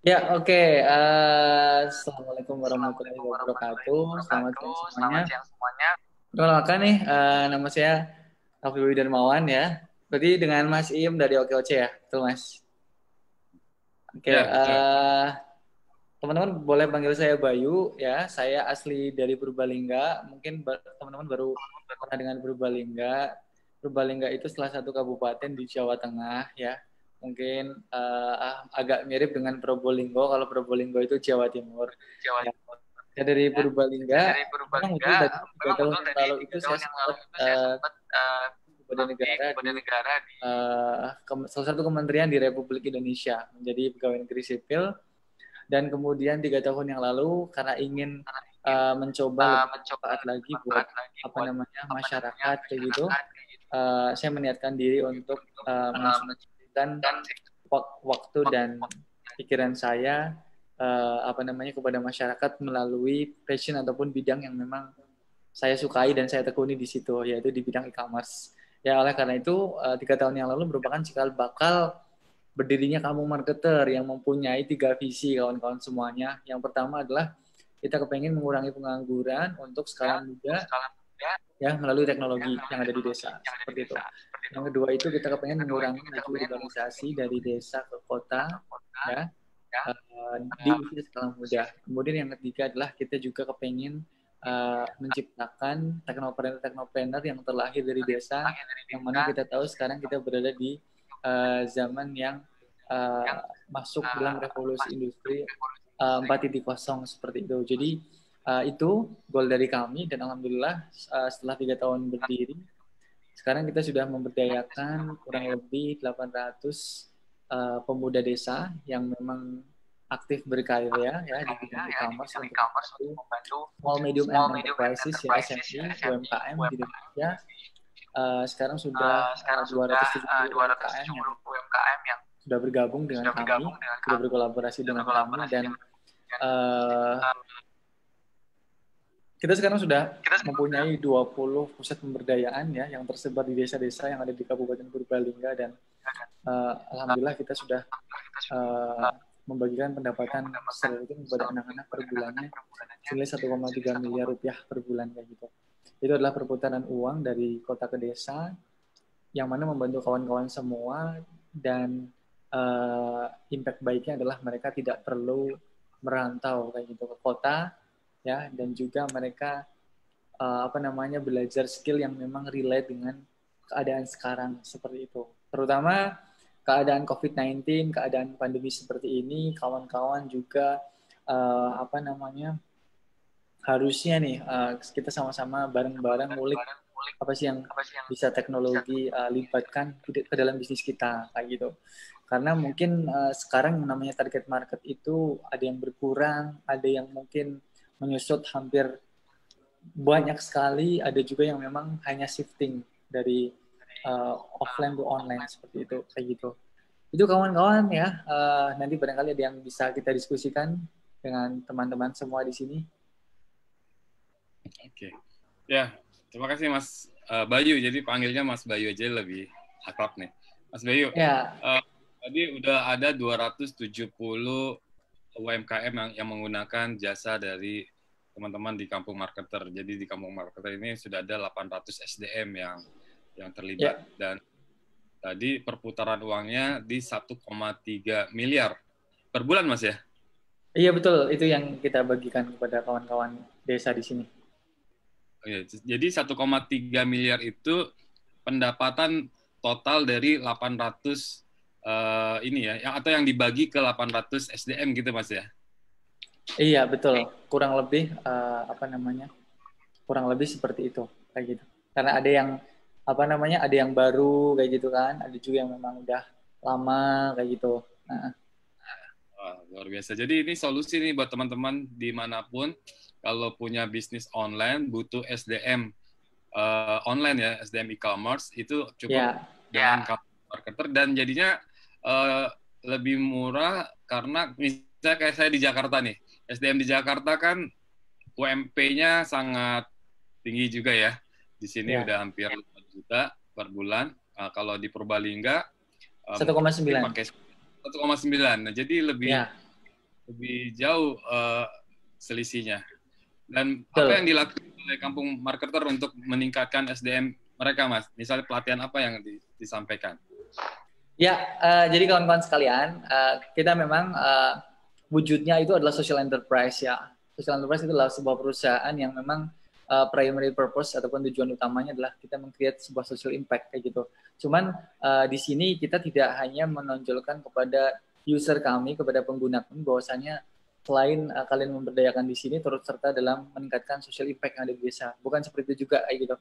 Ya, oke. Assalamualaikum warahmatullahi wabarakatuh. Selamat siang semuanya. Perkenalkan nih, nama saya Raffi Darmawan ya. Berarti dengan Mas Im dari OKOC ya, betul Mas? Oke, Ya, betul. teman-teman boleh panggil saya Bayu ya. Saya asli dari Purbalingga. Mungkin teman-teman baru pernah dengan Purbalingga. Purbalingga itu salah satu kabupaten di Jawa Tengah ya. Mungkin agak mirip dengan Probolinggo. Kalau Probolinggo itu Jawa Timur. Ya, saya dari Purbalingga. Memang betul tadi 3 tahun yang lalu itu saya sempat kepada negara di salah satu kementerian di Republik Indonesia menjadi pegawai negeri sipil, dan kemudian 3 tahun yang lalu karena ingin mencoba lebih bermanfaat lagi buat apa namanya masyarakat kayak gitu, saya meniatkan diri untuk mensumbangkan waktu dan pikiran saya apa namanya kepada masyarakat melalui passion ataupun bidang yang memang saya sukai dan saya tekuni di situ, yaitu di bidang e-commerce. Ya, oleh karena itu 3 tahun yang lalu merupakan cikal bakal berdirinya kampung marketer yang mempunyai 3 visi kawan-kawan semuanya. Yang pertama adalah kita kepengen mengurangi pengangguran untuk skala muda ya melalui teknologi yang ada di desa seperti itu. Yang kedua itu kita kepengen mengurangi laju urbanisasi dari desa ke kota ya di usia skala muda. Kemudian yang ketiga adalah kita juga kepengen menciptakan teknopreneur-teknopreneur yang terlahir dari desa, yang mana kita tahu sekarang kita berada di zaman yang masuk dalam revolusi industri 4.0 seperti itu. Jadi itu goal dari kami, dan alhamdulillah setelah 3 tahun berdiri, sekarang kita sudah memberdayakan kurang lebih 800 pemuda desa yang memang aktif berkarya ya di bidang e-commerce untuk membantu small medium and enterprises ya SME UMKM di Indonesia. Sekarang sudah 270 UMKM yang sudah bergabung dengan kami, sudah berkolaborasi dengan kami, dan uh, kita sekarang sudah mempunyai 20 pusat pemberdayaan ya yang tersebar di desa-desa yang ada di Kabupaten Purbalingga, dan alhamdulillah kita sudah uh, membagikan pendapatan secara rutin kepada anak-anak per bulannya senilai 1,3 miliar rupiah per bulan kayak gitu. Itu adalah perputaran uang dari kota ke desa yang mana membantu kawan-kawan semua, dan impact baiknya adalah mereka tidak perlu merantau kayak gitu ke kota ya, dan juga mereka apa namanya belajar skill yang memang relate dengan keadaan sekarang seperti itu. Terutama keadaan COVID-19, keadaan pandemi seperti ini, kawan-kawan juga apa namanya harusnya nih kita sama-sama bareng-bareng ngulik apa sih yang bisa teknologi libatkan ke dalam bisnis kita kayak gitu. Karena mungkin sekarang yang namanya target market itu ada yang berkurang, ada yang mungkin menyusut hampir banyak sekali, ada juga yang memang hanya shifting dari offline to online seperti itu kayak gitu. Itu kawan-kawan ya, nanti barangkali ada yang bisa kita diskusikan dengan teman-teman semua di sini. Oke. Ya, terima kasih Mas Bayu. Jadi panggilnya Mas Bayu aja lebih akrab nih. Mas Bayu, Ya, tadi udah ada 270 UMKM yang menggunakan jasa dari teman-teman di Kampung Marketer. Jadi di Kampung Marketer ini sudah ada 800 SDM yang terlibat, ya, dan tadi perputaran uangnya di 1,3 miliar per bulan, Mas ya? iya betul. Itu yang kita bagikan kepada kawan-kawan desa di sini. Oke, jadi 1,3 miliar itu pendapatan total dari 800 ini ya, atau yang dibagi ke 800 SDM gitu Mas ya. Iya betul. Kurang lebih apa namanya? Kurang lebih seperti itu kayak gitu. Karena ada yang apa namanya? Ada yang baru kayak gitu kan. Ada juga yang memang udah lama kayak gitu. Nah, Wah, luar biasa. Jadi ini solusi nih buat teman-teman dimanapun, kalau punya bisnis online butuh SDM online ya, SDM e-commerce itu cukup ya, dengan marketer, dan jadinya uh, lebih murah karena misalnya kayak saya di Jakarta nih, SDM di Jakarta kan UMP-nya sangat tinggi juga ya. Di sini ya. udah hampir 5 juta per bulan. Kalau di Purbalingga mungkin 1,9. pakai 1,9. Nah, jadi lebih Ya, lebih jauh selisihnya. Dan Betul. apa yang dilakukan oleh kampung marketer untuk meningkatkan SDM mereka, Mas? Misalnya pelatihan apa yang disampaikan? Ya, jadi kawan-kawan sekalian, kita memang wujudnya itu adalah social enterprise ya. Social enterprise itu adalah sebuah perusahaan yang memang primary purpose ataupun tujuan utamanya adalah kita meng-create sebuah social impact kayak gitu. Cuman di sini kita tidak hanya menonjolkan kepada user kami, kepada pengguna kami bahwasanya selain kalian memberdayakan di sini turut serta dalam meningkatkan social impact yang ada di desa. Bukan seperti itu juga kayak gitu.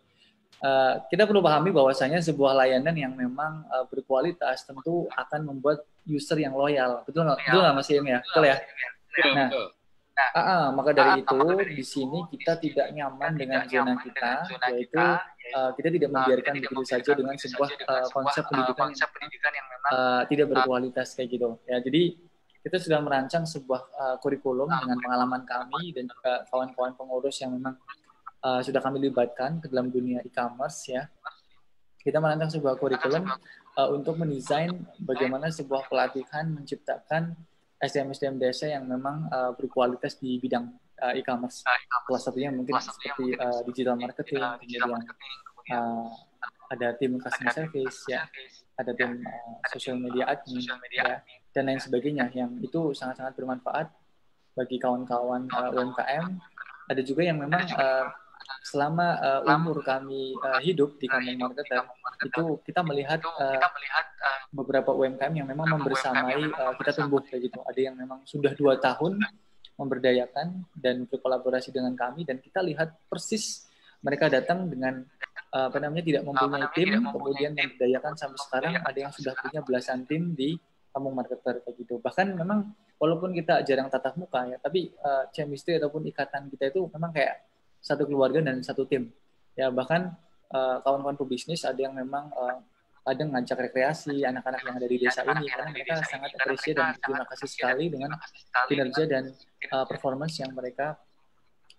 Kita perlu pahami bahwasanya sebuah layanan yang memang berkualitas tentu akan membuat user yang loyal. Betul nggak Mas Im ya? Betul ya? Nah, maka dari itu di sini kita tidak nyaman dengan zona kita, yaitu kita tidak membiarkan begitu saja dengan sebuah konsep pendidikan yang tidak berkualitas kayak gitu. Ya, jadi kita sudah merancang sebuah kurikulum dengan pengalaman kami dan juga kawan-kawan pengurus yang memang sudah kami libatkan ke dalam dunia e-commerce ya. Kita merancang sebuah kurikulum untuk mendesain bagaimana sebuah pelatihan menciptakan SDM-SDM desa yang memang berkualitas di bidang e-commerce. Salah satunya mungkin seperti digital marketing, kemudian ada tim customer service ya, ada tim social media admin ya, dan lain sebagainya yang itu sangat-sangat bermanfaat bagi kawan-kawan UMKM. Ada juga yang memang selama umur kami hidup di kampung marketer itu kita melihat beberapa UMKM yang memang membersamai kita tumbuh kayak gitu. Ada yang memang sudah 2 tahun memberdayakan dan berkolaborasi dengan kami dan kita lihat persis mereka datang dengan tidak mempunyai tim, kemudian memberdayakan sampai sekarang ada yang sudah punya belasan tim di kampung marketer kayak gitu. Bahkan memang walaupun kita jarang tatap muka ya, tapi chemistry ataupun ikatan kita itu memang kayak satu keluarga dan satu tim. Ya bahkan kawan-kawan pebisnis ada yang memang kadang ngajak rekreasi anak-anak yang ada di desa ini karena mereka sangat appreciate dan terima kasih sekali dengan kinerja dan performance yang mereka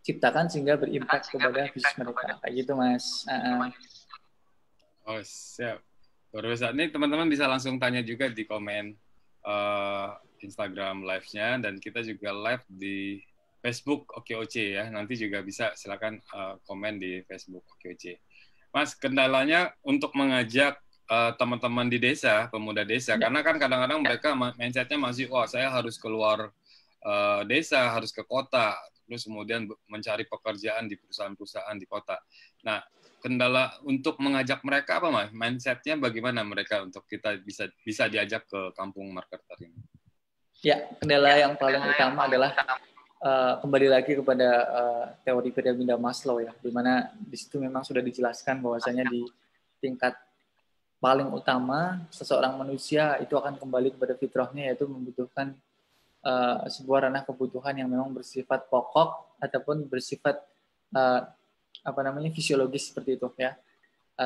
ciptakan sehingga berimpact kepada bisnis mereka. Kayak gitu, Mas. Oh, siap. Baru saat ini teman-teman bisa langsung tanya juga di komen Instagram live-nya dan kita juga live di Facebook OKOC ya. Nanti juga bisa silakan komen di Facebook OKOC. Mas, kendalanya untuk mengajak teman-teman di desa, pemuda desa, karena kan kadang-kadang mereka mindset-nya masih, wah saya harus keluar desa, harus ke kota, terus kemudian mencari pekerjaan di perusahaan-perusahaan di kota. Nah, kendala untuk mengajak mereka apa, Mas? Mindset-nya bagaimana mereka untuk kita bisa diajak ke kampung marketer ini? Ya, kendala yang paling utama adalah kembali lagi kepada teori piramida Maslow ya, di mana di situ memang sudah dijelaskan bahwasanya di tingkat paling utama seseorang manusia itu akan kembali kepada fitrahnya, yaitu membutuhkan sebuah ranah kebutuhan yang memang bersifat pokok ataupun bersifat fisiologis seperti itu ya,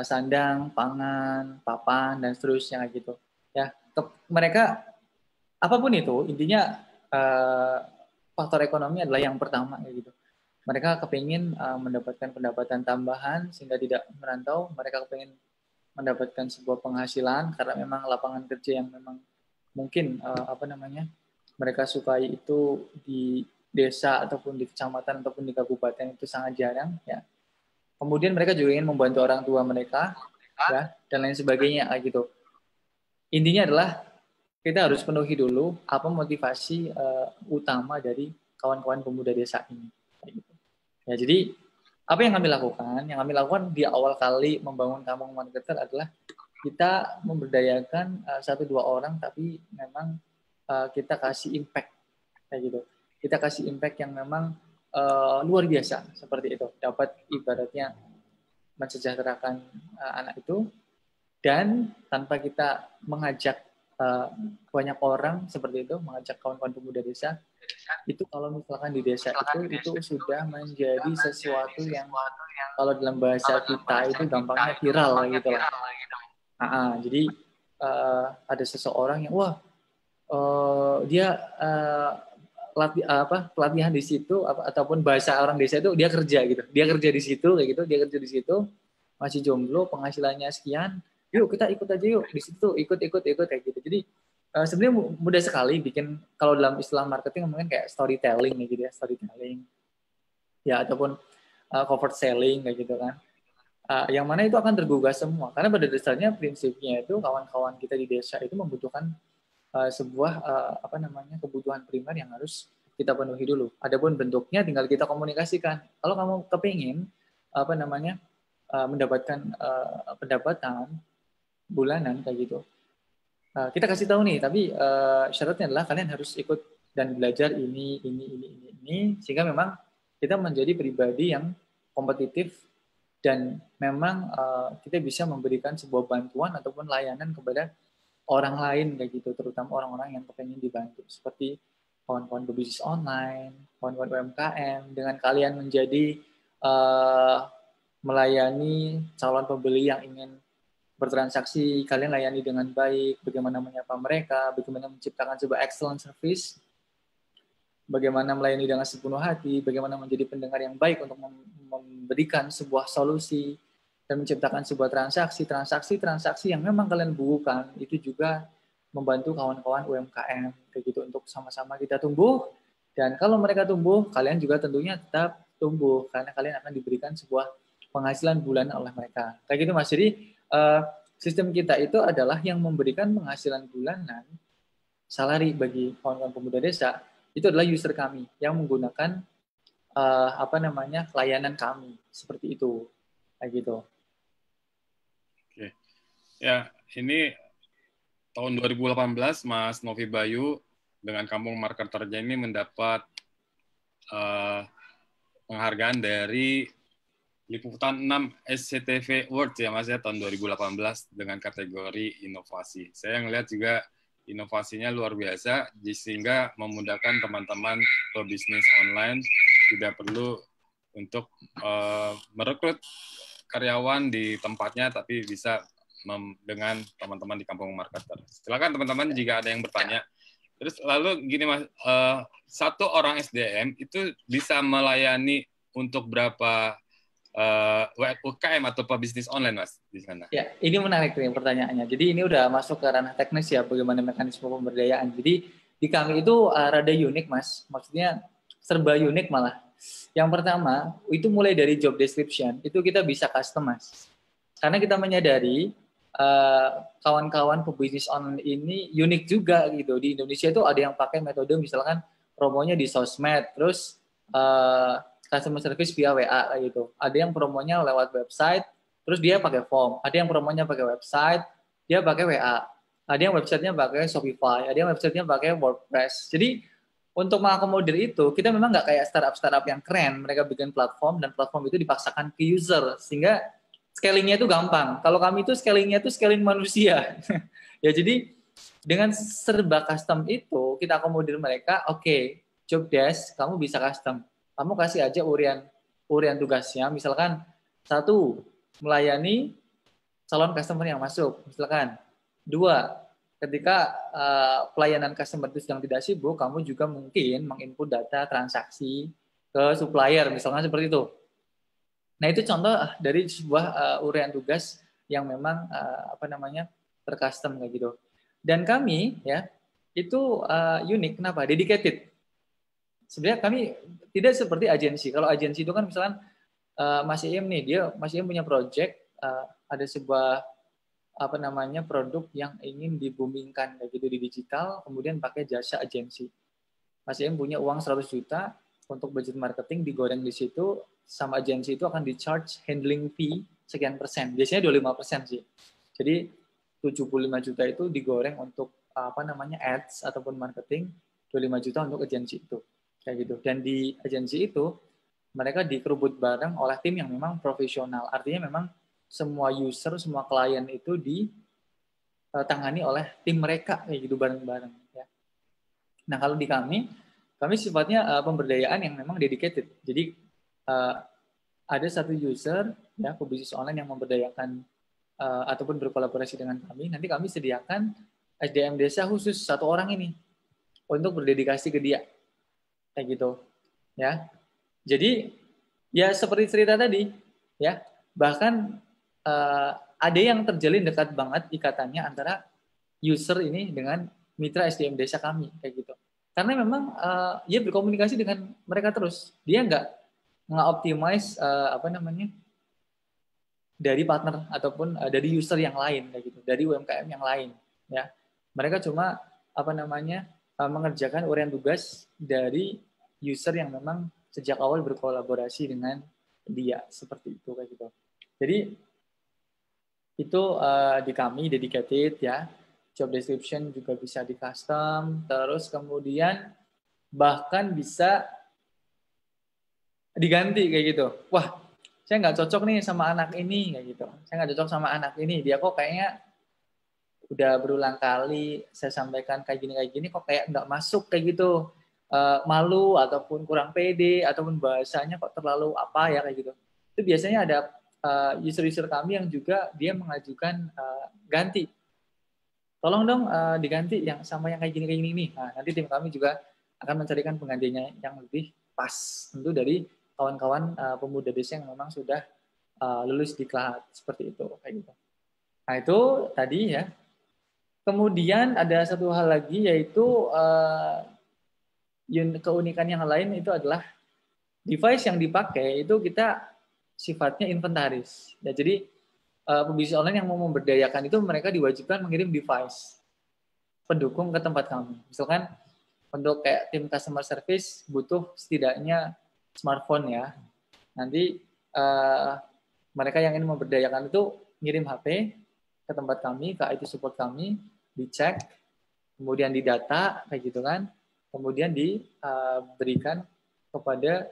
sandang, pangan, papan dan seterusnya gitu ya. Mereka apapun itu intinya faktor ekonomi adalah yang pertama gitu. Mereka kepingin mendapatkan pendapatan tambahan sehingga tidak merantau. Mereka kepingin mendapatkan sebuah penghasilan karena memang lapangan kerja yang memang mungkin mereka sukai itu di desa ataupun di kecamatan ataupun di kabupaten itu sangat jarang ya. Kemudian mereka juga ingin membantu orang tua mereka ya dan lain sebagainya gitu. Intinya adalah kita harus penuhi dulu apa motivasi utama dari kawan-kawan pemuda desa ini. Gitu. Ya, jadi apa yang kami lakukan? Yang kami lakukan di awal kali membangun kampung marketer adalah kita memberdayakan 1-2 orang, tapi memang kita kasih impact kayak gitu. Kita kasih impact yang memang luar biasa seperti itu. Dapat ibaratnya mensejahterakan anak itu dan tanpa kita mengajak banyak orang seperti itu, mengajak kawan-kawan pemuda desa, itu kalau misalkan di desa itu sudah menjadi sesuatu yang kalau dalam bahasa kita itu gampangnya viral gitu lah. Jadi ada seseorang yang dia pelatihan di situ ataupun bahasa orang desa itu dia kerja gitu. Dia kerja di situ kayak gitu, dia kerja di situ, masih jomblo, penghasilannya sekian. Yuk kita ikut aja yuk di situ, ikut kayak gitu. Jadi Sebenarnya mudah sekali bikin, kalau dalam istilah marketing mungkin kayak storytelling gitu ya, storytelling ya, ataupun cover selling kayak gitu kan. Yang mana itu akan tergugah semua, karena pada dasarnya prinsipnya itu kawan-kawan kita di desa itu membutuhkan sebuah apa namanya, kebutuhan primer yang harus kita penuhi dulu. Adapun bentuknya tinggal kita komunikasikan. Kalau kamu kepingin apa namanya mendapatkan pendapatan bulanan kayak gitu, kita kasih tahu nih, tapi syaratnya adalah kalian harus ikut dan belajar ini, sehingga memang kita menjadi pribadi yang kompetitif dan memang kita bisa memberikan sebuah bantuan ataupun layanan kepada orang lain kayak gitu, terutama orang-orang yang kepengen dibantu, seperti kawan-kawan berbisnis online, kawan-kawan UMKM. Dengan kalian menjadi melayani calon pembeli yang ingin bertransaksi, kalian layani dengan baik, bagaimana menyapa mereka, bagaimana menciptakan sebuah excellent service, bagaimana melayani dengan sepenuh hati, bagaimana menjadi pendengar yang baik untuk memberikan sebuah solusi, dan menciptakan sebuah transaksi yang memang kalian butuhkan, itu juga membantu kawan-kawan UMKM kayak gitu, untuk sama-sama kita tumbuh. Dan kalau mereka tumbuh, kalian juga tentunya tetap tumbuh, karena kalian akan diberikan sebuah penghasilan bulanan oleh mereka. Kayak gitu Mas. Jadi sistem kita itu adalah yang memberikan penghasilan bulanan, salary bagi kawan-kawan pemuda desa, itu adalah user kami yang menggunakan apa namanya, layanan kami, seperti itu, kayak gitu. Oke. Ya, ini tahun 2018 Mas Novi Bayu dengan Kampung Marketernya ini mendapat penghargaan dari Liputan 6 SCTV Awards ya Mas ya, tahun 2018 dengan kategori inovasi. Saya ngelihat juga inovasinya luar biasa, sehingga memudahkan teman-teman pebisnis online tidak perlu untuk merekrut karyawan di tempatnya, tapi bisa dengan teman-teman di Kampung Marketer. Silakan teman-teman jika ada yang bertanya. Terus lalu gini Mas, satu orang SDM itu bisa melayani untuk berapa UKM atau pebisnis online Mas di sana? Ya, ini menarik nih pertanyaannya. Jadi ini udah masuk ke ranah teknis ya, bagaimana mekanisme pemberdayaan. Jadi di kami itu rada unik Mas, maksudnya serba unik malah. Yang pertama, itu mulai dari job description, itu kita bisa custom Mas. Karena kita menyadari kawan-kawan pebisnis online ini unik juga gitu. Di Indonesia itu ada yang pakai metode misalkan promonya di sosmed, terus customer service via WA gitu. Ada yang promonya lewat website, terus dia pakai form. Ada yang promonya pakai website, dia pakai WA. Ada yang websitenya pakai Shopify, ada yang websitenya pakai WordPress. Jadi untuk mengakomodir itu, kita memang nggak kayak startup-startup yang keren. Mereka bikin platform, dan platform itu dipaksakan ke user, sehingga scalingnya itu gampang. Kalau kami itu scalingnya itu scaling manusia. Ya jadi dengan serba custom itu, kita akomodir mereka, oke, job desk, kamu bisa custom. Kamu kasih aja urian tugasnya, misalkan satu, melayani calon customer yang masuk, misalkan. Dua, ketika pelayanan customer itu sedang tidak sibuk, kamu juga mungkin menginput data transaksi ke supplier, misalkan seperti itu. Nah, itu contoh dari sebuah urian tugas yang memang apa namanya, tercustom kayak gitu. Dan kami ya itu unik, kenapa? Dedicated. Sebenarnya kami tidak seperti agensi. Kalau agensi itu kan misalkan Mas Iem nih, Mas Iem punya project, ada sebuah apa namanya, produk yang ingin dibumingkan kayak gitu di digital, kemudian pakai jasa agensi. Mas Iem punya uang 100 juta untuk budget marketing, digoreng di situ, sama agensi itu akan di-charge handling fee sekian persen. Biasanya 25% sih. Jadi 75 juta itu digoreng untuk apa namanya, ads ataupun marketing, 25 juta untuk agensi itu. Kayak gitu. Dan di agensi itu mereka dikerubut bareng oleh tim yang memang profesional. Artinya memang semua user, semua klien itu ditangani oleh tim mereka kayak gitu, bareng-bareng ya. Nah, kalau di kami sifatnya pemberdayaan yang memang dedicated. Jadi ada satu user ya, pebisnis online yang memberdayakan ataupun berkolaborasi dengan kami. Nanti kami sediakan SDM desa khusus satu orang ini untuk berdedikasi ke dia. Kayak gitu. Ya. Jadi ya seperti cerita tadi ya, bahkan ada yang terjalin dekat banget ikatannya antara user ini dengan mitra SDM desa kami kayak gitu. Karena memang dia berkomunikasi dengan mereka terus. Dia nggak optimize apa namanya dari partner ataupun dari user yang lain kayak gitu, dari UMKM yang lain ya. Mereka cuma apa namanya mengerjakan uraian tugas dari user yang memang sejak awal berkolaborasi dengan dia seperti itu kayak gitu. Jadi itu di kami dedicated ya. Job description juga bisa di custom, terus kemudian bahkan bisa diganti kayak gitu. Wah, saya nggak cocok nih sama anak ini kayak gitu. Saya nggak cocok sama anak ini. Dia kok kayaknya udah berulang kali saya sampaikan kayak gini kok kayak nggak masuk kayak gitu. Malu ataupun kurang pede ataupun bahasanya kok terlalu apa ya kayak gitu. Itu biasanya ada user-user kami yang juga dia mengajukan ganti. Tolong dong diganti yang sama yang kayak gini nih. Nah, nanti tim kami juga akan mencarikan penggantinya yang lebih pas tentu dari kawan-kawan pemuda desa yang memang sudah lulus diklat seperti itu kayak gitu. Nah, itu tadi ya. Kemudian ada satu hal lagi yaitu keunikan yang lain itu adalah device yang dipakai itu kita sifatnya inventaris. Ya, jadi pebisnis online yang mau memberdayakan itu mereka diwajibkan mengirim device pendukung ke tempat kami. Misalkan untuk kayak tim customer service butuh setidaknya smartphone ya. Nanti mereka yang ingin memberdayakan itu ngirim HP ke tempat kami, ke IT support kami, dicek, kemudian didata kayak gitu kan, kemudian diberikan kepada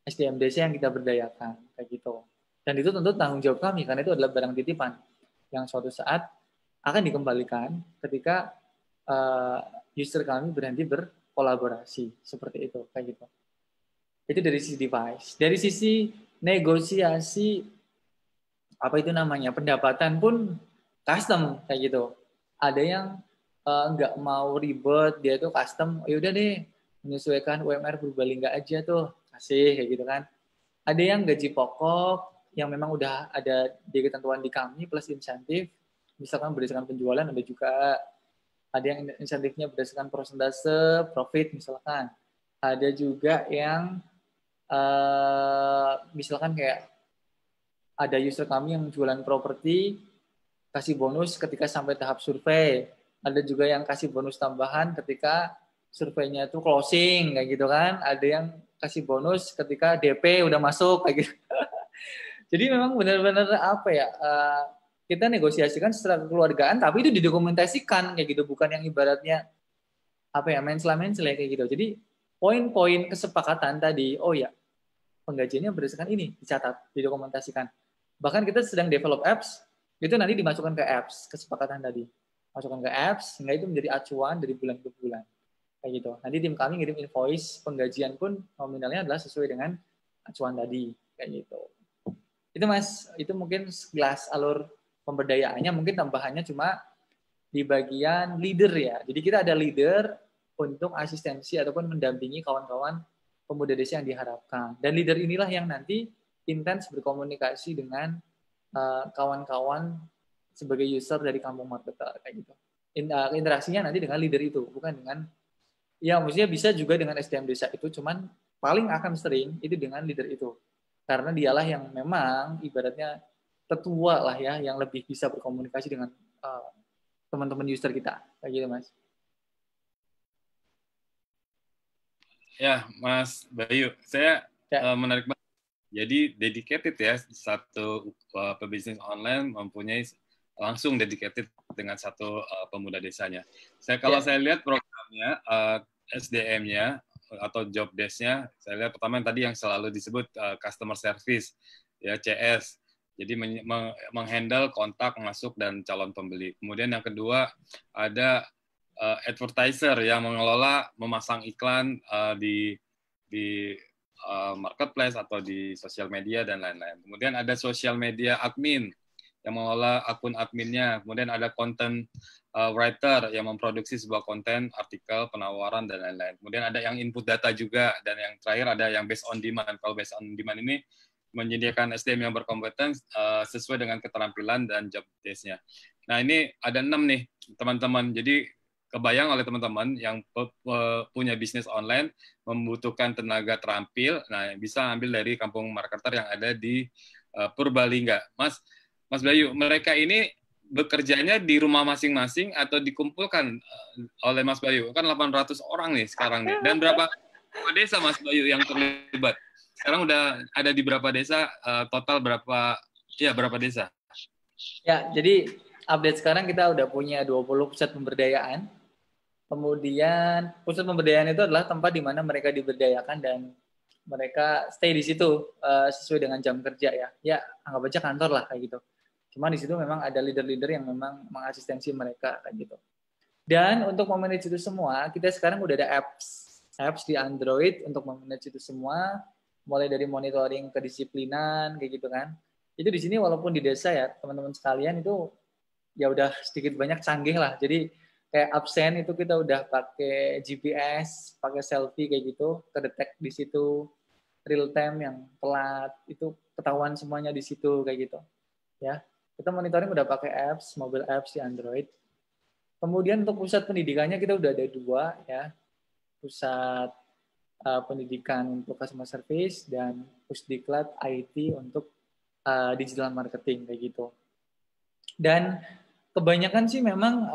SDM desa yang kita berdayakan kayak gitu. Dan itu tentu tanggung jawab kami karena itu adalah barang titipan yang suatu saat akan dikembalikan ketika user kami berhenti berkolaborasi seperti itu kayak gitu. Itu dari sisi device. Dari sisi negosiasi apa itu namanya pendapatan pun custom kayak gitu. Ada yang nggak mau ribet, dia tuh custom. Ya udah deh menyesuaikan UMR Purbalingga aja tuh kasih kayak gitu kan. Ada yang gaji pokok yang memang udah ada di ketentuan di kami plus insentif. Misalkan berdasarkan penjualan ada juga. Ada yang insentifnya berdasarkan persentase profit misalkan. Ada juga yang misalkan kayak ada user kami yang jualan properti kasih bonus ketika sampai tahap survei. Ada juga yang kasih bonus tambahan ketika surveinya itu closing kayak gitu kan. Ada yang kasih bonus ketika DP udah masuk kayak gitu. Jadi memang benar-benar apa ya? Kita negosiasikan secara kekeluargaan tapi itu didokumentasikan kayak gitu, bukan yang ibaratnya apa ya mensela-mensela kayak gitu. Jadi poin-poin kesepakatan tadi, oh ya penggajiannya berdasarkan ini dicatat, didokumentasikan. Bahkan kita sedang develop apps, itu nanti dimasukkan ke apps kesepakatan tadi, masukkan ke apps sehingga itu menjadi acuan dari bulan ke bulan kayak gitu. Nanti tim kami ngirim invoice penggajian pun nominalnya adalah sesuai dengan acuan tadi kayak gitu. Itu Mas, itu mungkin segelas alur pemberdayaannya, mungkin tambahannya cuma di bagian leader ya. Jadi kita ada leader untuk asistensi ataupun mendampingi kawan-kawan pemuda desa yang diharapkan. Dan leader inilah yang nanti intens berkomunikasi dengan kawan-kawan sebagai user dari kampung marketer kayak gitu. Interaksinya nanti dengan leader itu, bukan dengan ya maksudnya bisa juga dengan SDM desa itu, cuman paling akan sering itu dengan leader itu. Karena dialah yang memang ibaratnya tetua lah ya, yang lebih bisa berkomunikasi dengan teman-teman user kita kayak gitu Mas. Ya Mas Bayu, saya menarik banget. Jadi dedicated ya, satu pebisnis online mempunyai langsung dedicated dengan satu pemuda desanya. Kalau saya lihat programnya, SDM-nya atau job desk-nya, saya lihat pertama yang tadi yang selalu disebut customer service, ya CS. Jadi menghandle kontak masuk dan calon pembeli. Kemudian yang kedua ada advertiser yang mengelola memasang iklan di marketplace atau di sosial media dan lain-lain. Kemudian ada social media admin yang mengelola akun adminnya. Kemudian ada content writer yang memproduksi sebuah konten, artikel, penawaran, dan lain-lain. Kemudian ada yang input data juga. Dan yang terakhir ada yang based on demand. Kalau based on demand ini menyediakan SDM yang berkompeten sesuai dengan keterampilan dan job desk-nya. Nah, ini ada 6 nih, teman-teman. Jadi, kebayang oleh teman-teman yang punya bisnis online membutuhkan tenaga terampil, nah bisa ambil dari kampung marketer yang ada di Purbalingga. Mas Bayu, mereka ini bekerjanya di rumah masing-masing atau dikumpulkan oleh Mas Bayu? Kan 800 orang nih sekarang nih. Dan berapa desa Mas Bayu yang terlibat? Sekarang udah ada di berapa desa, total berapa desa? Ya, jadi update sekarang kita udah punya 20 pusat pemberdayaan. Kemudian pusat pemberdayaan itu adalah tempat di mana mereka diberdayakan dan mereka stay di situ sesuai dengan jam kerja ya. Ya, anggap aja kantor lah kayak gitu. Cuma di situ memang ada leader-leader yang memang mengasistensi mereka kayak gitu. Dan untuk memanage itu semua, kita sekarang udah ada apps di Android untuk memanage itu semua, mulai dari monitoring kedisiplinan kayak gitu kan. Itu di sini walaupun di desa ya, teman-teman sekalian itu ya udah sedikit banyak canggih lah. Jadi kayak absen itu kita udah pakai GPS, pakai selfie kayak gitu, kedetek di situ, real time yang telat itu ketahuan semuanya di situ kayak gitu. Ya, kita monitoring udah pakai apps, mobile apps di Android. Kemudian untuk pusat pendidikannya kita udah ada 2 ya, pusat pendidikan untuk customer service dan Pusdiklat IT untuk digital marketing kayak gitu. Dan kebanyakan sih memang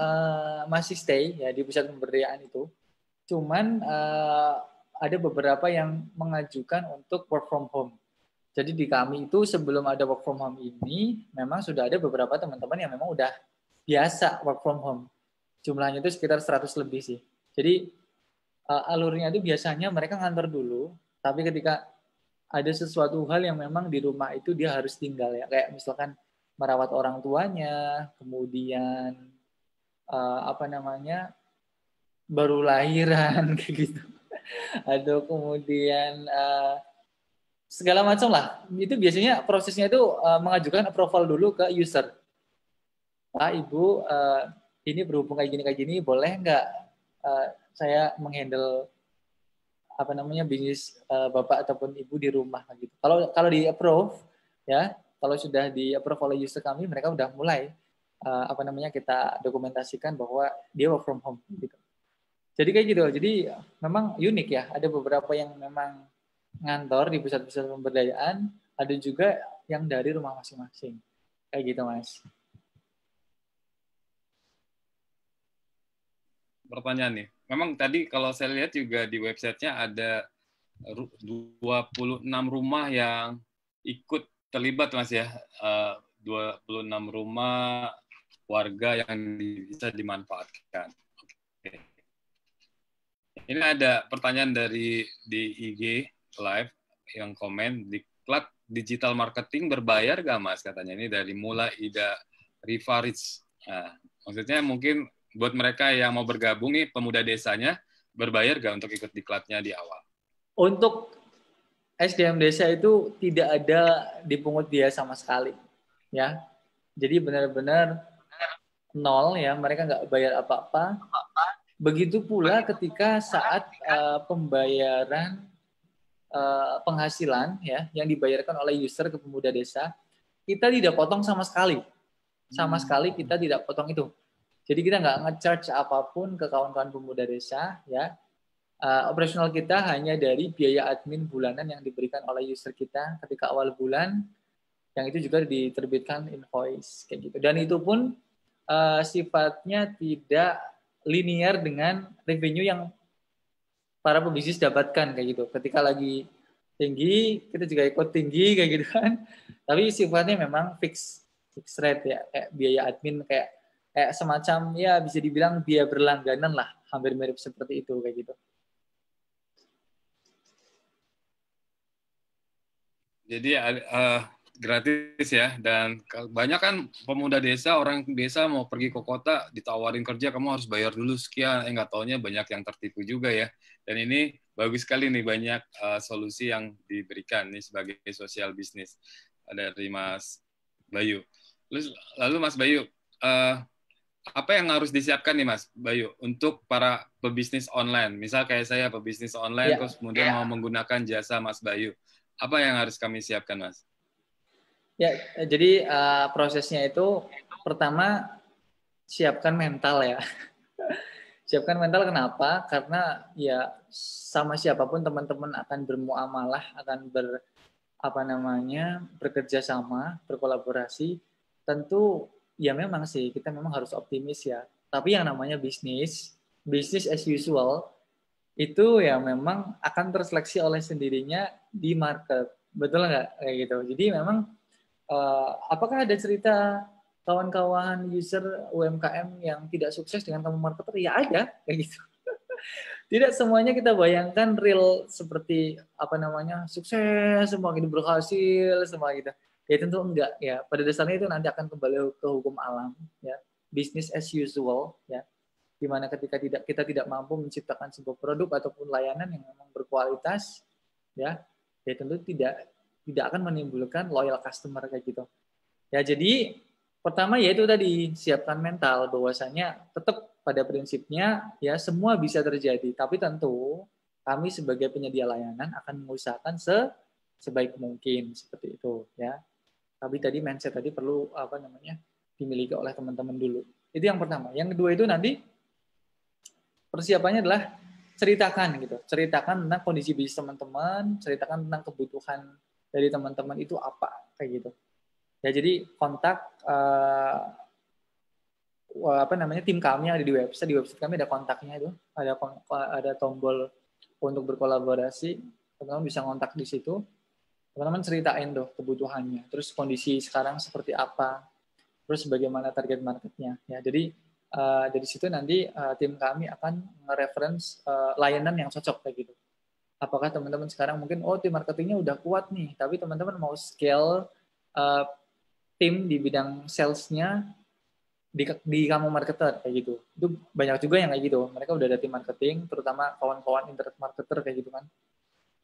masih stay ya di pusat pemberdayaan itu. Cuman ada beberapa yang mengajukan untuk work from home. Jadi di kami itu sebelum ada work from home ini, memang sudah ada beberapa teman-teman yang memang udah biasa work from home. Jumlahnya itu sekitar 100 lebih sih. Jadi alurnya itu biasanya mereka ngantor dulu, tapi ketika ada sesuatu hal yang memang di rumah itu dia harus tinggal ya. Kayak misalkan merawat orang tuanya, kemudian baru lahiran kayak gitu, atau kemudian segala macam lah. Itu biasanya prosesnya itu mengajukan approval dulu ke user. Pak, Ibu, ini berhubung kayak gini, boleh nggak saya menghandle bisnis Bapak ataupun Ibu di rumah gitu. Kalau di approve ya, kalau sudah di approve oleh user kami, mereka udah mulai kita dokumentasikan bahwa dia work from home gitu. Jadi kayak gitu. Jadi memang unik ya. Ada beberapa yang memang ngantor di pusat-pusat pemberdayaan, ada juga yang dari rumah masing-masing. Kayak gitu, Mas. Pertanyaan nih. Memang tadi kalau saya lihat juga di websitenya ada 26 rumah yang ikut terlibat, Mas ya. 26 rumah warga yang bisa dimanfaatkan. Oke. Ini ada pertanyaan di IG live yang komen, diklat digital marketing berbayar gak Mas katanya, ini dari Mula Ida Rifarits. Nah, maksudnya mungkin buat mereka yang mau bergabung nih pemuda desanya, berbayar gak untuk ikut diklatnya di awal? Untuk SDM desa itu tidak ada dipungut biaya sama sekali ya. Jadi benar-benar nol ya, mereka nggak bayar apa-apa. Begitu pula ketika saat pembayaran penghasilan ya yang dibayarkan oleh user ke pemuda desa, kita tidak potong sama sekali. Sama sekali kita tidak potong itu. Jadi kita nggak nge-charge apapun ke kawan-kawan pemuda desa ya. Operasional kita hanya dari biaya admin bulanan yang diberikan oleh user kita ketika awal bulan, yang itu juga diterbitkan invoice kayak gitu. Dan itu pun sifatnya tidak linear dengan revenue yang para pebisnis dapatkan kayak gitu. Ketika lagi tinggi, kita juga ikut tinggi kayak gitu kan. Tapi sifatnya memang fix rate ya, kayak biaya admin kayak semacam ya bisa dibilang biaya berlangganan lah, hampir mirip seperti itu kayak gitu. Jadi gratis ya, dan banyak kan pemuda desa, orang desa mau pergi ke kota ditawarin kerja, kamu harus bayar dulu sekian, nggak taunya banyak yang tertipu juga ya. Dan ini bagus sekali nih, banyak solusi yang diberikan nih sebagai sosial bisnis dari Mas Bayu. Lalu Mas Bayu, apa yang harus disiapkan nih Mas Bayu untuk para pebisnis online? Misal kayak saya pebisnis online, terus kemudian mau menggunakan jasa Mas Bayu, apa yang harus kami siapkan Mas? Ya, jadi prosesnya itu pertama siapkan mental ya. Siapkan mental kenapa? Karena ya sama siapapun teman-teman akan bermuamalah, akan bekerja sama, berkolaborasi. Tentu ya memang sih kita memang harus optimis ya. Tapi yang namanya bisnis as usual itu ya memang akan terseleksi oleh sendirinya di market. Betul nggak kayak gitu? Jadi memang apakah ada cerita kawan-kawan user UMKM yang tidak sukses dengan kamu marketer? Ya ada kayak gitu. Tidak semuanya kita bayangkan real seperti sukses semua gitu, berhasil semua gitu. Ya tentu enggak ya. Pada dasarnya itu nanti akan kembali ke hukum alam ya. Business as usual ya. Dimana ketika kita tidak mampu menciptakan sebuah produk ataupun layanan yang memang berkualitas ya tentu tidak akan menimbulkan loyal customer kayak gitu. Ya, jadi pertama yaitu tadi siapkan mental bahwasanya tetap pada prinsipnya ya semua bisa terjadi, tapi tentu kami sebagai penyedia layanan akan mengusahakan sebaik mungkin seperti itu ya. Tapi tadi mindset tadi perlu dimiliki oleh teman-teman dulu. Itu yang pertama. Yang kedua itu nanti persiapannya adalah ceritakan gitu. Ceritakan tentang kondisi bisnis teman-teman, ceritakan tentang kebutuhan dari teman-teman itu apa kayak gitu. Ya, jadi kontak tim kami ada di website. Di website kami ada kontaknya itu, ada tombol untuk berkolaborasi. Teman-teman bisa kontak di situ. Teman-teman ceritain tuh kebutuhannya. Terus kondisi sekarang seperti apa? Terus bagaimana target marketnya? Ya, jadi dari situ nanti tim kami akan nge-reference layanan yang cocok kayak gitu. Apakah teman-teman sekarang mungkin tim marketingnya udah kuat nih, tapi teman-teman mau scale tim di bidang sales-nya di kamu marketer kayak gitu. Itu banyak juga yang kayak gitu. Mereka udah ada tim marketing, terutama kawan-kawan internet marketer kayak gitu kan.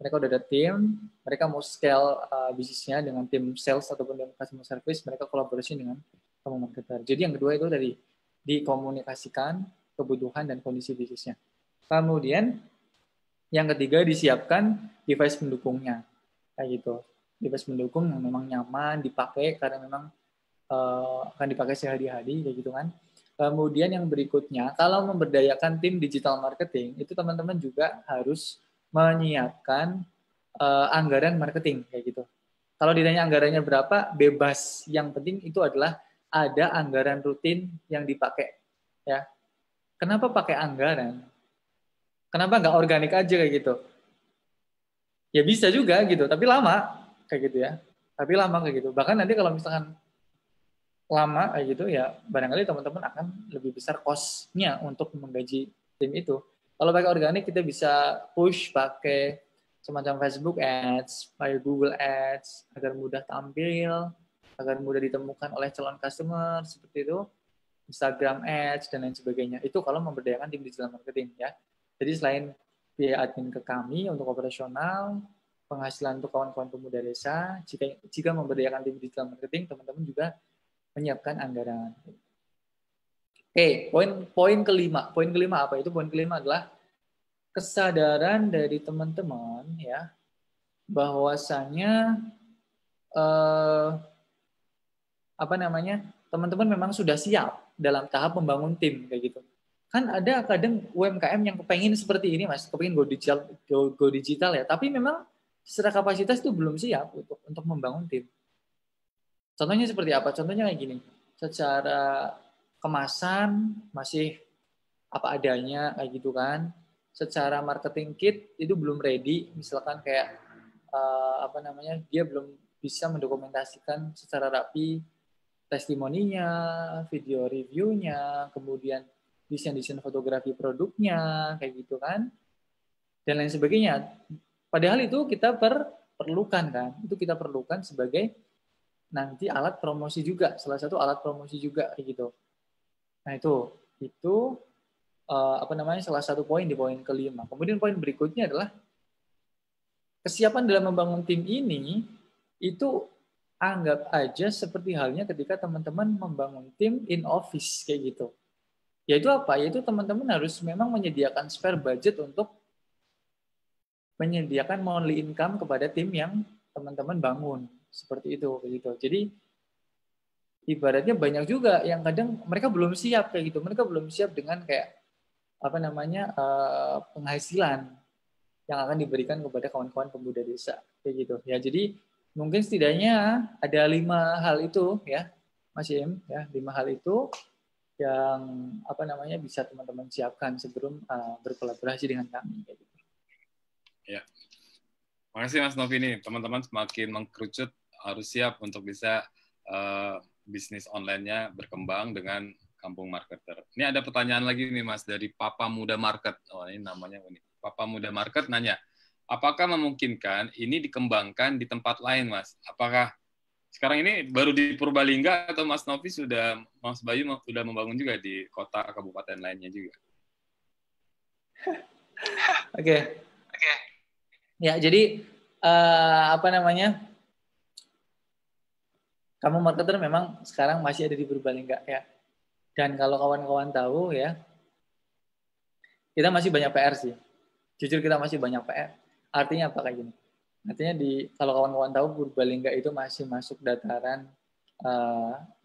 Mereka udah ada tim, mereka mau scale bisnisnya dengan tim sales ataupun dengan customer service, mereka kolaborasi dengan kamu marketer. Jadi yang kedua itu dari dikomunikasikan kebutuhan dan kondisi bisnisnya. Kemudian yang ketiga disiapkan device pendukungnya kayak gitu. Device pendukung yang memang nyaman dipakai karena memang akan dipakai sehari-hari kayak gitu kan. Kemudian yang berikutnya, kalau memberdayakan tim digital marketing, itu teman-teman juga harus menyiapkan anggaran marketing kayak gitu. Kalau ditanya anggarannya berapa, bebas. Yang penting itu adalah ada anggaran rutin yang dipakai. Ya, kenapa pakai anggaran? Kenapa nggak organik aja kayak gitu? Ya bisa juga gitu, tapi lama kayak gitu ya. Tapi lama kayak gitu. Bahkan nanti kalau misalkan lama kayak gitu ya barangkali teman-teman akan lebih besar cost-nya untuk menggaji tim itu. Kalau pakai organik kita bisa push pakai semacam Facebook Ads, pakai Google Ads agar mudah tampil, agar mudah ditemukan oleh calon customer seperti itu, Instagram Ads dan lain sebagainya. Itu kalau memberdayakan tim digital marketing ya. Jadi selain biaya admin ke kami untuk operasional, penghasilan untuk kawan-kawan pemuda desa, jika memberdayakan tim digital marketing, teman-teman juga menyiapkan anggaran. Poin kelima. Poin kelima apa? Itu poin kelima adalah kesadaran dari teman-teman ya bahwasanya teman-teman memang sudah siap dalam tahap membangun tim kayak gitu. Kan ada kadang UMKM yang kepengen seperti ini Mas, kepengen go digital ya, tapi memang secara kapasitas itu belum siap untuk membangun tim. Contohnya seperti apa? Contohnya kayak gini. Secara kemasan masih apa adanya kayak gitu kan. Secara marketing kit itu belum ready. Misalkan kayak dia belum bisa mendokumentasikan secara rapi testimoninya, video reviewnya, kemudian desain fotografi produknya kayak gitu kan. Dan lain sebagainya. Padahal itu kita perlukan kan. Itu kita perlukan sebagai nanti alat promosi juga, salah satu alat promosi juga kayak gitu. Nah itu salah satu poin di poin kelima. Kemudian poin berikutnya adalah kesiapan dalam membangun tim ini itu anggap aja seperti halnya ketika teman-teman membangun tim in office kayak gitu. Yaitu apa? Yaitu teman-teman harus memang menyediakan spare budget untuk menyediakan monthly income kepada tim yang teman-teman bangun. Seperti itu begitu. Jadi ibaratnya banyak juga yang kadang mereka belum siap kayak gitu. Mereka belum siap dengan kayak penghasilan yang akan diberikan kepada kawan-kawan pemuda desa kayak gitu ya. Jadi mungkin setidaknya ada 5 hal itu ya Mas Im, ya 5 hal itu yang bisa teman-teman siapkan sebelum berkolaborasi dengan kami kayak gitu. Ya. Makasih Mas Novi nih, teman-teman semakin mengkerucut harus siap untuk bisa bisnis online-nya berkembang dengan Kampung Marketer. Ini ada pertanyaan lagi nih Mas dari Papa Muda Market. Oh, ini namanya unik. Papa Muda Market nanya, apakah memungkinkan ini dikembangkan di tempat lain, Mas? Apakah sekarang ini baru di Purbalingga atau Mas Novi Mas Bayu sudah membangun juga di kota kabupaten lainnya juga? Oke. Ya, jadi kamu marketer memang sekarang masih ada di Purbalingga ya. Dan kalau kawan-kawan tahu ya, kita masih banyak PR sih. Jujur kita masih banyak PR. Artinya apa kayak gini? Artinya kalau kawan-kawan tahu Purbalingga itu masih masuk dataran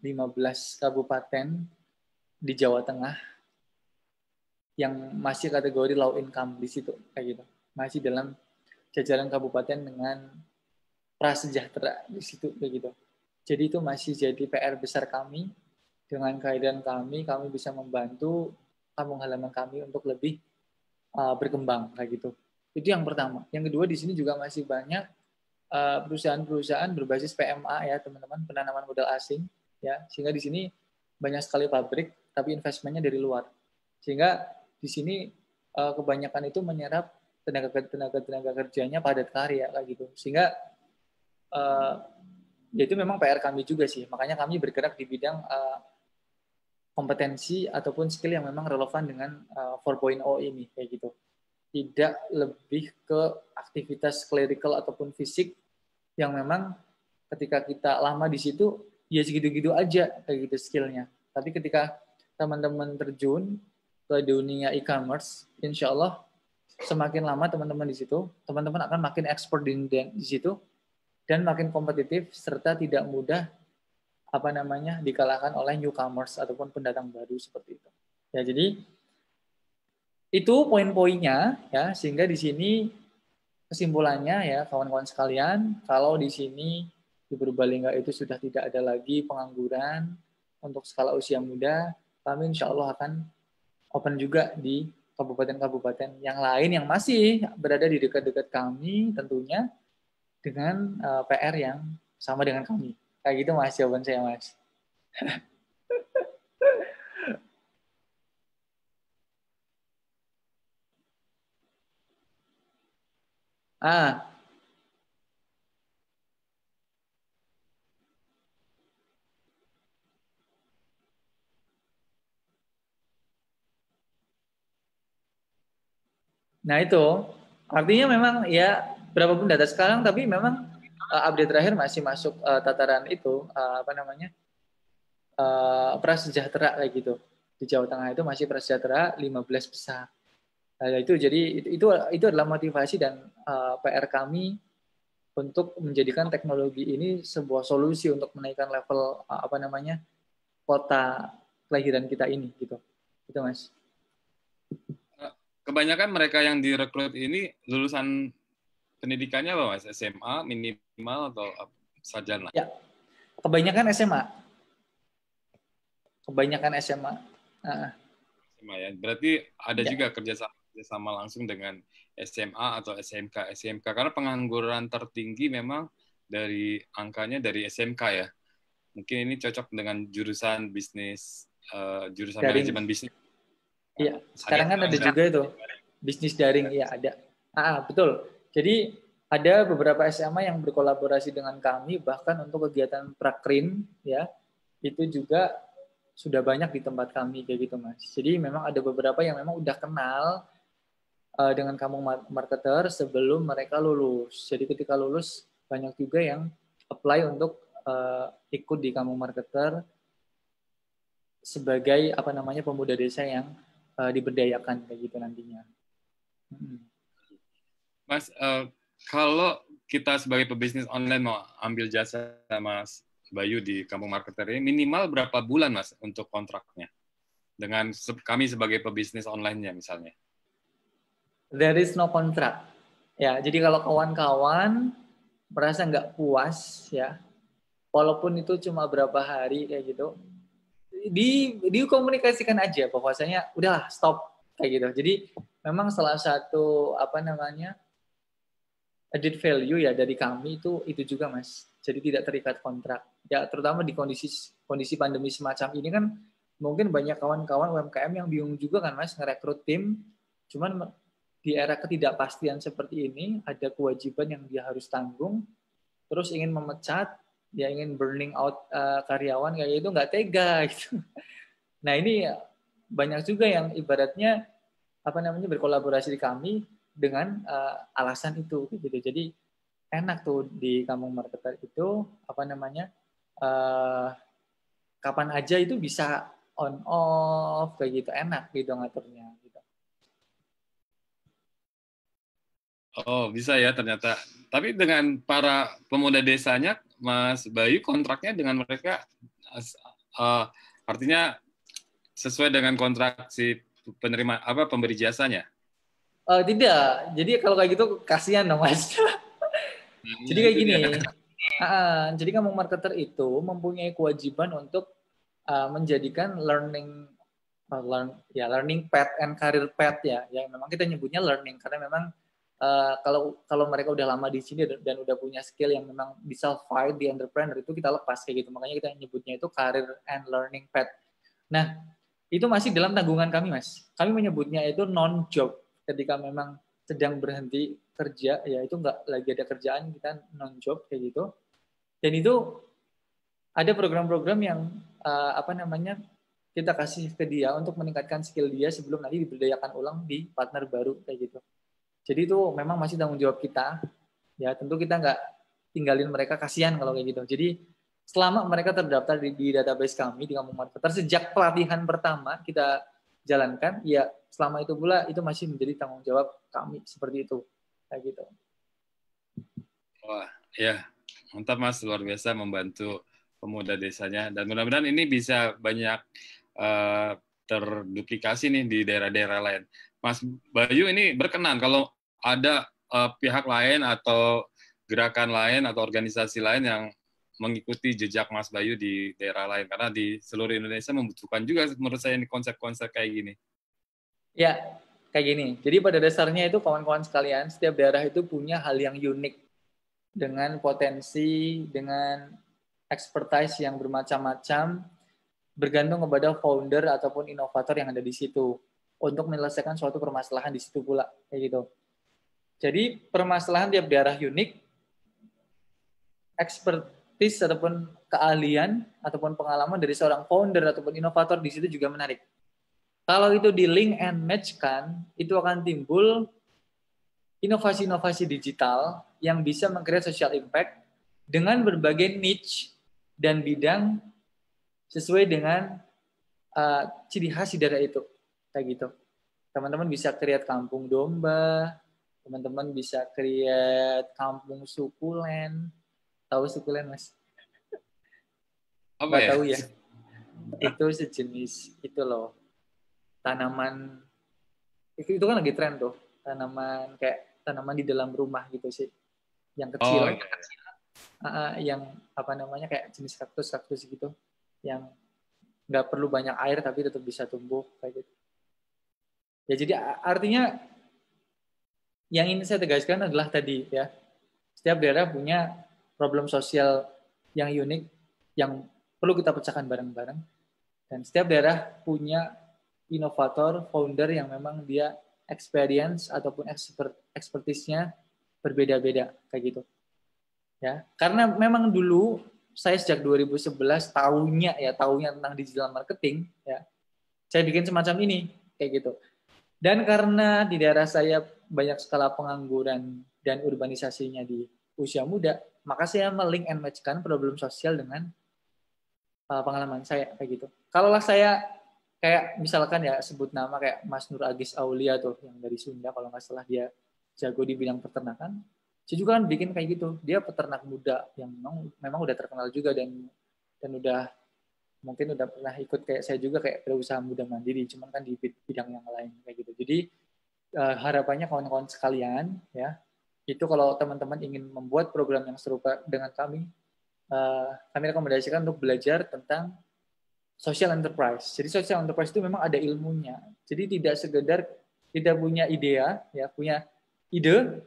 15 kabupaten di Jawa Tengah yang masih kategori low income di situ kayak gitu. Masih dalam jajaran kabupaten dengan prasejahtera di situ kayak gitu. Jadi itu masih jadi PR besar kami. Dengan kehadiran kami bisa membantu kampung halaman kami untuk lebih berkembang kayak gitu. Itu yang pertama. Yang kedua di sini juga masih banyak perusahaan-perusahaan berbasis PMA ya teman-teman, penanaman modal asing ya. Sehingga di sini banyak sekali pabrik tapi investmentnya dari luar. Sehingga di sini kebanyakan itu menyerap tenaga kerjanya padat karya kayak gitu. Sehingga ya itu memang PR kami juga sih. Makanya kami bergerak di bidang kompetensi ataupun skill yang memang relevan dengan 4.0 ini kayak gitu. Tidak lebih ke aktivitas clerical ataupun fisik yang memang ketika kita lama di situ ya segitu-gitu aja kayak gitu skillnya. Tapi ketika teman-teman terjun ke dunia e-commerce, insya Allah semakin lama teman-teman di situ, teman-teman akan makin expert di situ dan makin kompetitif serta tidak mudah dikalahkan oleh newcomers ataupun pendatang baru seperti itu. Ya, jadi itu poin-poinnya ya, sehingga di sini kesimpulannya ya kawan-kawan sekalian, kalau di sini di Purbalingga itu sudah tidak ada lagi pengangguran untuk skala usia muda, kami insya Allah akan open juga di kabupaten-kabupaten yang lain yang masih berada di dekat-dekat kami tentunya dengan PR yang sama dengan kami. Kayak gitu Mas, jawaban saya Mas. Nah itu artinya memang ya berapapun data sekarang, tapi memang update terakhir masih masuk tataran itu prasejahtera kayak gitu. Di Jawa Tengah itu masih prasejahtera 15 besar. Nah, itu jadi itu adalah motivasi dan PR kami untuk menjadikan teknologi ini sebuah solusi untuk menaikkan level kota kelahiran kita ini gitu. Itu Mas. Kebanyakan mereka yang direkrut ini lulusan pendidikannya apa Mas? SMA minimal atau sarjana? Ya, kebanyakan SMA. Kebanyakan SMA. SMA ya. Berarti ada juga kerjasama langsung dengan SMA atau SMK. Karena pengangguran tertinggi memang dari angkanya dari SMK ya. Mungkin ini cocok dengan jurusan bisnis, jurusan manajemen bisnis. Iya, sekarang kan ada juga itu bisnis daring, ya ada. Betul. Jadi ada beberapa SMA yang berkolaborasi dengan kami bahkan untuk kegiatan prakrin ya. Itu juga sudah banyak di tempat kami kayak gitu Mas. Jadi memang ada beberapa yang memang udah kenal dengan kampung marketer sebelum mereka lulus. Jadi ketika lulus banyak juga yang apply untuk ikut di kampung marketer sebagai pemuda desa yang diberdayakan kayak gitu nantinya. Mas, kalau kita sebagai pebisnis online mau ambil jasa Mas Bayu di kampung marketer ini, minimal berapa bulan Mas untuk kontraknya? dengan kami sebagai pebisnis online-nya misalnya? There is no contract. Ya, jadi kalau kawan-kawan merasa nggak puas ya, walaupun itu cuma berapa hari kayak gitu, dikomunikasikan aja bahwasanya udahlah stop kayak gitu. Jadi memang salah satu apa namanya added value ya dari kami itu juga Mas. Jadi tidak terikat kontrak. Ya terutama di kondisi pandemi semacam ini kan mungkin banyak kawan-kawan UMKM yang bingung juga kan Mas ngerekrut tim. Cuman di era ketidakpastian seperti ini ada kewajiban yang dia harus tanggung, terus ingin memecat, dia ingin burning out karyawan kayak itu nggak tega gitu. Nah ini banyak juga yang ibaratnya apa namanya berkolaborasi di kami dengan alasan itu gitu. Jadi enak tuh di kampung marketer itu apa namanya kapan aja itu bisa on off kayak gitu, enak gitu ngaturnya gitu. Oh, bisa ya ternyata. Tapi dengan para pemuda desanya, Mas Bayu kontraknya dengan mereka uh, artinya sesuai dengan kontrak si penerima apa pemberi jasanya? Tidak, jadi kalau kayak gitu kasihan dong Mas. Nah, Jadi iya, kayak itu gini, dia. jadi kamu marketer itu mempunyai kewajiban untuk menjadikan learning path and career path ya, yang memang kita nyebutnya learning karena memang kalau kalau mereka udah lama di sini dan udah punya skill yang memang bisa fight di entrepreneur itu kita lepas kayak gitu, makanya kita nyebutnya itu career and learning path. Nah itu masih dalam tanggungan kami Mas, kami menyebutnya itu non job ketika memang sedang berhenti kerja ya itu nggak lagi ada kerjaan kita non job kayak gitu, dan itu ada program-program yang apa namanya kita kasih ke dia untuk meningkatkan skill dia sebelum nanti diberdayakan ulang di partner baru kayak gitu. Jadi itu memang masih tanggung jawab kita. Ya tentu kita nggak tinggalin mereka, kasihan kalau kayak gitu. Jadi selama mereka terdaftar di database kami di Kampung Marketer sejak pelatihan pertama kita jalankan, ya selama itu pula itu masih menjadi tanggung jawab kami seperti itu kayak gitu. Wah, ya, mantap Mas, luar biasa membantu pemuda desanya dan mudah-mudahan ini bisa banyak uh, terduplikasi nih di daerah-daerah lain. Mas Bayu ini berkenan kalau ada pihak lain atau gerakan lain atau organisasi lain yang mengikuti jejak Mas Bayu di daerah lain karena di seluruh Indonesia membutuhkan juga menurut saya ini konsep-konsep kayak gini. Ya kayak gini. Jadi pada dasarnya itu kawan-kawan sekalian, setiap daerah itu punya hal yang unik dengan potensi, dengan expertise yang bermacam-macam, bergantung kepada founder ataupun inovator yang ada di situ untuk menyelesaikan suatu permasalahan di situ pula kayak gitu. Jadi permasalahan tiap daerah unik, expertise ataupun keahlian ataupun pengalaman dari seorang founder ataupun inovator di situ juga menarik. Kalau itu di link and match kan, itu akan timbul inovasi-inovasi digital yang bisa meng-create social impact dengan berbagai niche dan bidang sesuai dengan ciri khas di daerah itu. Kayak gitu. Teman-teman bisa create kampung domba, teman-teman bisa create kampung sukulen. Tahu sukulen, Mas? Apa Nggak ya? tahu ya? Itu sejenis itu loh. Tanaman itu kan lagi tren tuh. Tanaman kayak tanaman di dalam rumah gitu sih. Yang kecil, Oh, iya. yang apa namanya kayak jenis kaktus gitu. Yang nggak perlu banyak air tapi tetap bisa tumbuh kayak gitu. Ya jadi artinya yang ingin saya tegaskan adalah tadi ya, setiap daerah punya problem sosial yang unik yang perlu kita pecahkan bareng-bareng, dan setiap daerah punya inovator, founder yang memang dia experience ataupun expertise-nya berbeda-beda kayak gitu. Ya, karena memang dulu saya sejak 2011 tahunya tentang digital marketing ya. Saya bikin semacam ini kayak gitu. Dan karena di daerah saya banyak skala pengangguran dan urbanisasinya di usia muda, maka saya melink and match-kan problem sosial dengan pengalaman saya kayak gitu. Kalaulah saya kayak misalkan ya sebut nama kayak Mas Nur Agis Aulia tuh yang dari Sunda kalau nggak salah, dia jago di bidang peternakan. Saya juga kan bikin kayak gitu. Dia peternak muda yang memang udah terkenal juga dan udah mungkin udah pernah ikut kayak saya juga kayak berusaha muda mandiri, cuman kan di bidang yang lain kayak gitu. Jadi harapannya kawan-kawan sekalian ya, itu kalau teman-teman ingin membuat program yang serupa dengan kami rekomendasikan untuk belajar tentang social enterprise. Jadi social enterprise itu memang ada ilmunya. Jadi tidak sekedar tidak punya ide ya, punya ide,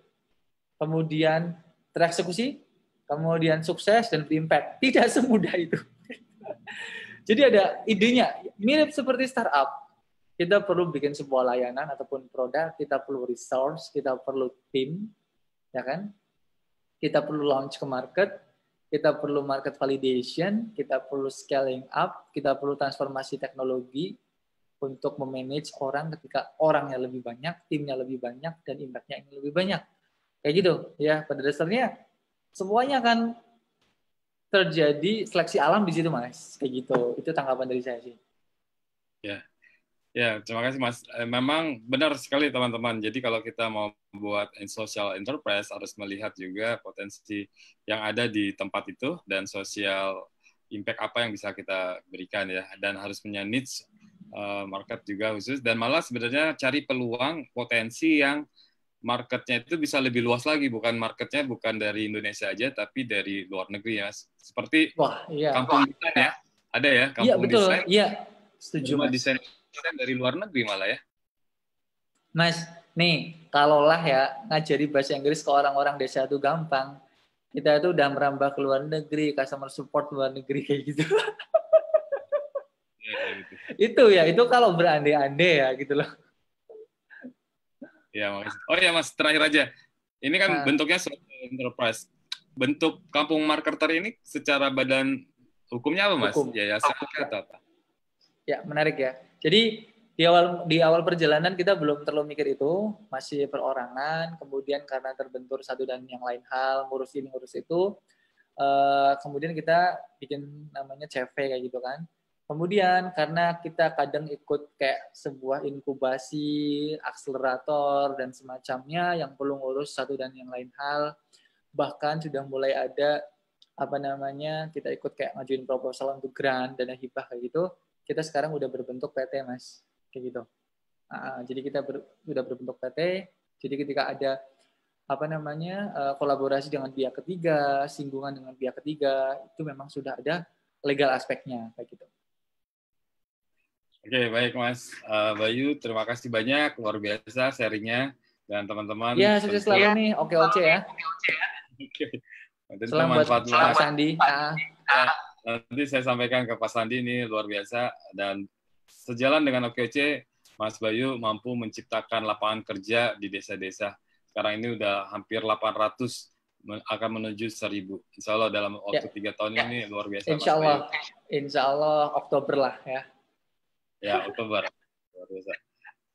kemudian tereksekusi, kemudian sukses dan berimpact. Tidak semudah itu. Jadi ada idenya, mirip seperti startup. Kita perlu bikin sebuah layanan ataupun produk, kita perlu resource, kita perlu tim, ya kan? Kita perlu launch ke market, kita perlu market validation, kita perlu scaling up, kita perlu transformasi teknologi untuk memanage orang ketika orangnya lebih banyak, timnya lebih banyak, dan impact-nya lebih banyak. Kayak gitu, ya. Pada dasarnya semuanya kan terjadi seleksi alam di situ, Mas. Kayak gitu. Itu tanggapan dari saya sih. Ya, ya, terima kasih Mas. Memang benar sekali teman-teman. Jadi kalau kita mau buat social enterprise harus melihat juga potensi yang ada di tempat itu dan sosial impact apa yang bisa kita berikan ya. Dan harus punya needs market juga khusus. Dan malah sebenarnya cari peluang potensi yang marketnya itu bisa lebih luas lagi. Marketnya bukan dari Indonesia aja, tapi dari luar negeri ya. Seperti Wah, iya. kampung desain ya. Ada ya, Iya, kampung betul. desain. Iya, setuju, Rumah Mas. desain dari luar negeri malah ya. Mas, nih, kalaulah ya ngajari bahasa Inggris ke orang-orang desa itu gampang, kita itu udah merambah ke luar negeri, customer support luar negeri kayak gitu. Ya, ya, gitu. Itu kalau berandai-andai ya gitu loh. Ya, makasih. Oh ya Mas, terakhir aja. Ini kan Nah, bentuknya social enterprise. Bentuk kampung marketer ini secara badan hukumnya apa Mas? hukum. Yayasan atau apa? Ya, menarik ya. Jadi di awal perjalanan kita belum terlalu mikir itu, masih perorangan, kemudian karena terbentur satu dan yang lain hal, ngurus ini ngurus itu, kemudian kita bikin namanya CV kayak gitu kan. Kemudian karena kita kadang ikut kayak sebuah inkubasi, akselerator dan semacamnya yang perlu ngurus satu dan yang lain hal, bahkan sudah mulai ada apa namanya kita ikut kayak ngajuin proposal untuk grant dana hibah kayak gitu. Kita sekarang udah berbentuk PT, Mas, kayak gitu. Jadi kita udah berbentuk PT. Jadi ketika ada apa namanya kolaborasi dengan pihak ketiga, singgungan dengan pihak ketiga, itu memang sudah ada legal aspeknya kayak gitu. Oke, baik Mas Bayu, terima kasih banyak, luar biasa sharingnya dan teman-teman. Ya, sukses selalu nih, OKOC ya. Oke, tentu Salam buat manfaat Pak Sandi. Ya, nanti saya sampaikan ke Pak Sandi ini luar biasa dan sejalan dengan OKC, Mas Bayu mampu menciptakan lapangan kerja di desa-desa. Sekarang ini udah hampir 800 akan menuju 1000. Insya Allah dalam waktu 3 tahun ini luar biasa Mas Bayu. Insya Allah Oktober lah ya. Ya, Oktober. Luar biasa.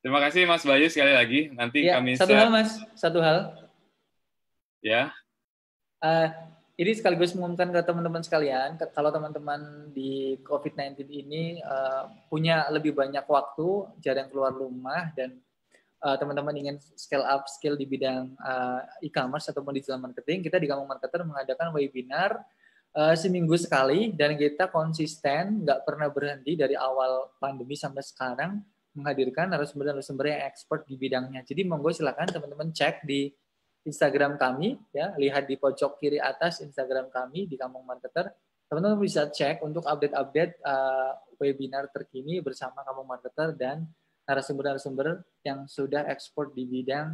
Terima kasih Mas Bayu sekali lagi. Nanti Ya, kami satu hal Mas, satu hal. Ya. Ini sekaligus mengumumkan ke teman-teman sekalian, kalau teman-teman di COVID-19 ini punya lebih banyak waktu, jarang keluar rumah, dan teman-teman ingin scale up skill di bidang e-commerce ataupun digital marketing, kita di Kampung Marketer mengadakan webinar seminggu sekali, dan kita konsisten, nggak pernah berhenti dari awal pandemi sampai sekarang, menghadirkan narasumber-narasumber yang expert di bidangnya. Jadi monggo silakan teman-teman cek di Instagram kami, ya, lihat di pojok kiri atas Instagram kami di Kampung Marketer. Teman-teman bisa cek untuk update-update webinar terkini bersama Kampung Marketer dan narasumber-narasumber yang sudah ekspor di bidang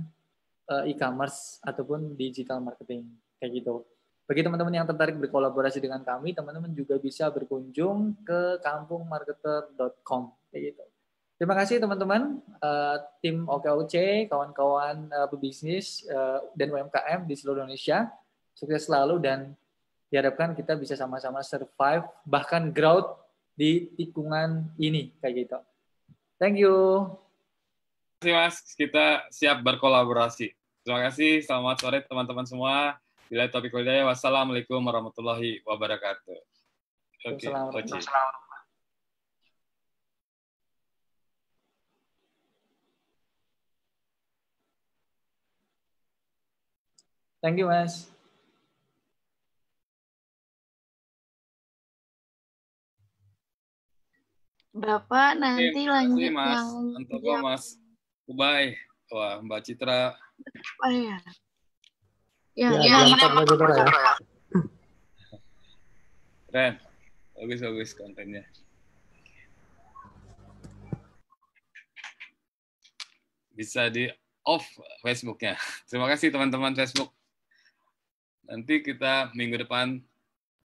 e-commerce ataupun digital marketing, kayak gitu. Bagi teman-teman yang tertarik berkolaborasi dengan kami, teman-teman juga bisa berkunjung ke kampungmarketer.com, kayak gitu. Terima kasih teman-teman, tim OKOC, kawan-kawan pebisnis dan UMKM di seluruh Indonesia. Sukses selalu dan diharapkan kita bisa sama-sama survive, bahkan growth di tikungan ini, kayak gitu. Thank you. Terima kasih Mas, kita siap berkolaborasi. Terima kasih, selamat sore teman-teman semua. Bila topik hidayah, wassalamualaikum warahmatullahi wabarakatuh. Oke, Thank you, Mas. Bapak Oke, nanti makasih lanjut Mas yang Antoko, Mas Ubay. Wah, Mbak Citra. apa ya? Ya, Yang diangkat lagi Tora ya. Keren. Bagus-bagus kontennya. Bisa di off Facebooknya. Terima kasih teman-teman Facebook. Nanti kita minggu depan